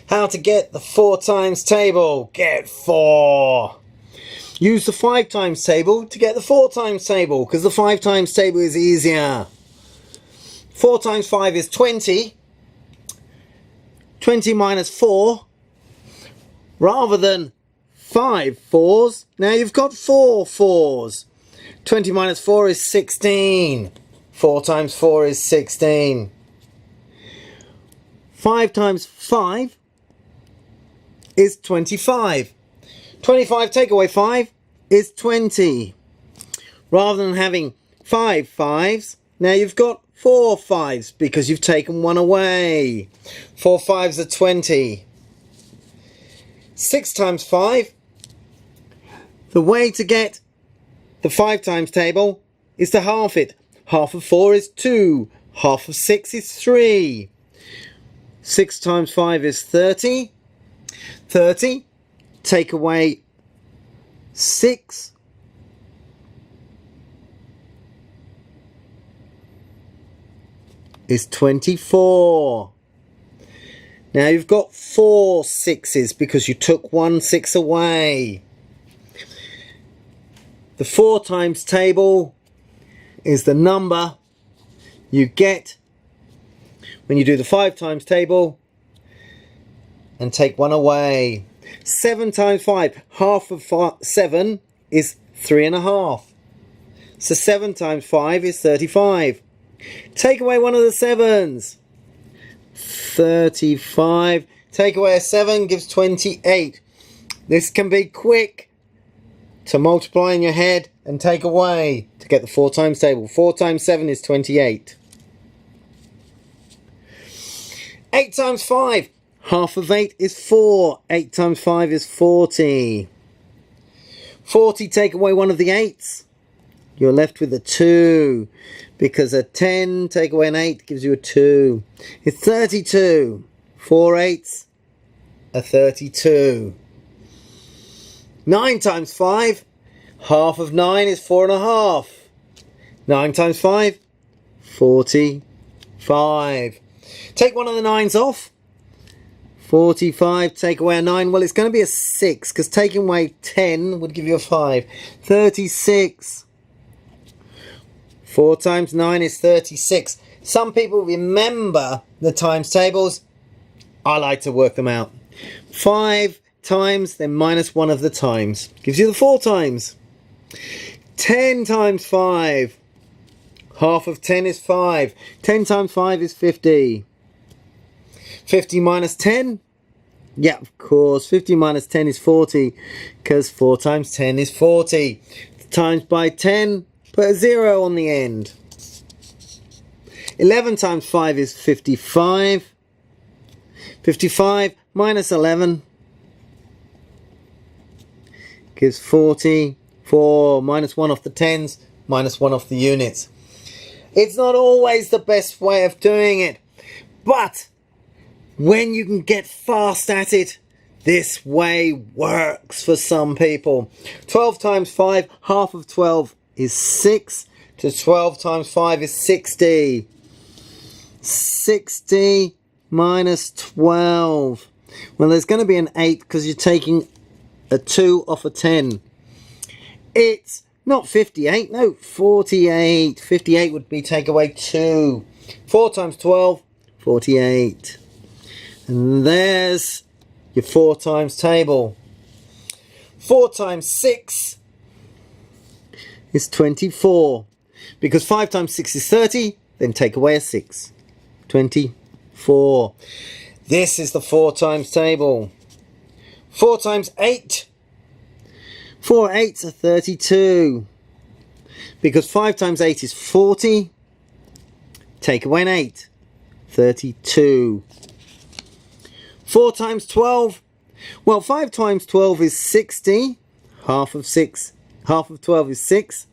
How to get the 4 times table. Get 4. Use the 5 times table to get the 4 times table, because the 5 times table is easier. 4 times 5 is 20. 20 minus 4. Rather than 5 4s, now you've got 4 4s. 20 minus 4 is 16. 4 times 4 is 16. 5 times 5 is 25. 25 take away 5 is 20. Rather than having 5 5s, now you've got 4 5s because you've taken one away. 4 5s are 20. 6 times 5. The way to get the 5 times table is to half it. Half of 4 is 2. Half of 6 is 3. 6 times 5 is 30. 30. Take away 6. Is 24. Now you've got 4 6s because you took 1 6 away. The 4 times table is the number you get when you do the 5 times table and take 1 away. 7 times 5, half of 7 is 3.5. So 7 times 5 is 35. Take away one of the 7s. 35. Take away a 7 gives 28. This can be quick to multiply in your head and take away to get the 4 times table. 4 times 7 is 28. 8 times 5. Half of 8 is 4. 8 times 5 is 40. 40, take away one of the 8s. You're left with a 2. Because a 10, take away an 8, gives you a 2. It's 32. 4 8s are 32. 9 times 5. Half of 9 is 4.5. 9 times 5. 45. Take one of the 9s off. 45, take away a 9. Well, it's going to be a 6, because taking away 10 would give you a 5. 36. 4 times 9 is 36. Some people remember the times tables. I like to work them out. 5 times, then minus 1 of the times. Gives you the 4 times. 10 times 5. Half of 10 is 5. 10 times 5 is 50. 50 minus 10? Yeah, of course. 50 minus 10 is 40. Because 4 times 10 is 40. Times by 10. Put a 0 on the end. 11 times 5 is 55. 55 minus 11 gives 40. 4 minus 1 off the tens, minus 1 off the units. It's not always the best way of doing it, but when you can get fast at it, this way works for some people. 12 times 5, half of 12 is 6. To 12 times 5 is 60. 60 minus 12. Well, there's going to be an 8 because you're taking a 2 off a 10. It's not 58, no, 48. 58 would be take away 2. 4 times 12, 48. And there's your 4 times table. 4 times 6 is 24. Because 5 times 6 is 30, then take away a 6. 24. This is the 4 times table. 4 times 8. 4 8s are 32. Because 5 times 8 is 40. Take away an 8. 32. 4 times 12. Well, 5 times 12 is 60. Half of 12 is 6.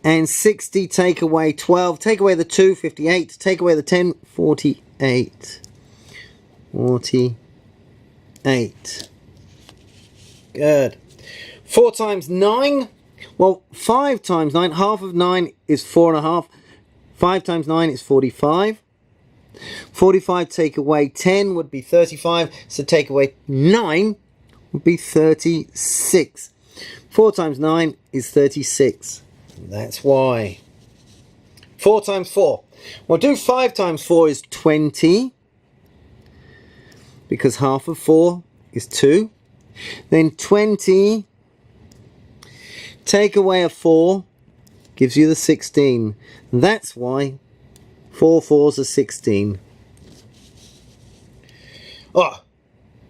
And 60 take away 12. Take away the 2, 58. Take away the 10, 48. 48. Good. 4 times 9. Well, 5 times 9. Half of 9 is 4.5. 5 times 9 is 45. 45 take away 10 would be 35. So take away 9 would be 36. 4 times 9 is 36. That's why. 4 times 4. Well, do 5 times 4 is 20. Because half of 4 is 2. Then 20 take away a 4 gives you the 16. That's why 4 4s are 16. Oh,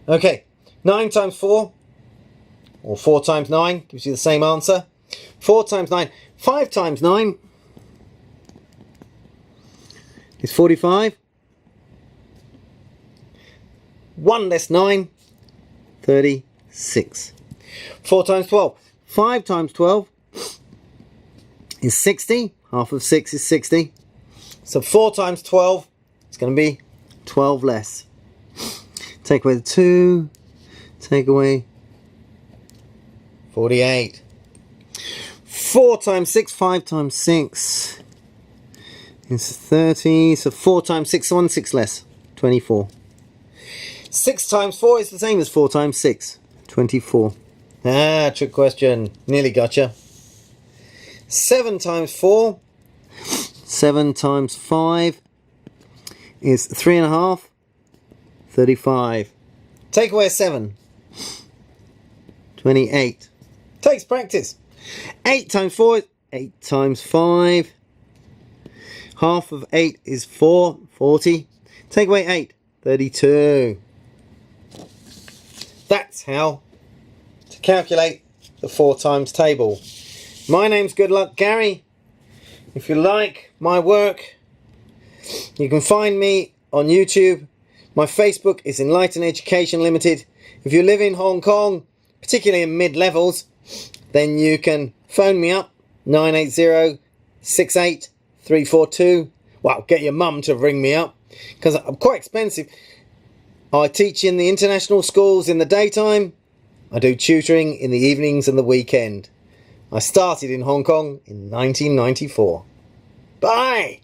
okay. 9 times 4, or 4 times 9, gives you the same answer. 4 times 9. 5 times 9 is 45. 1 less 9, 36. 4 times 12. 5 times 12 is 60. Half of 6 is 60. So 4 times 12 is going to be 12 less. Take away the 2. Take away 48. 4 times 6. 5 times 6 is 30. So 4 times 6 is 1. 6 less. 24. 6 times 4 is the same as 4 times 6. 24. Ah, trick question. Nearly gotcha. 7 times 4. 7 times 5 is 3.5. 35. Take away a 7. 28. Takes practice. 8 times 4 is 8 times 5. Half of 8 is 4. 40. Take away 8. 32. That's how to calculate the 4 times table. My name's Good Luck Gary. If you like my work, you can find me on YouTube. My Facebook is Enlightened Education Limited. If you live in Hong Kong, particularly in mid-levels, then you can phone me up, 980-68-342. Well, get your mum to ring me up, because I'm quite expensive. I teach in the international schools in the daytime. I do tutoring in the evenings and the weekend. I started in Hong Kong in 1994. Bye!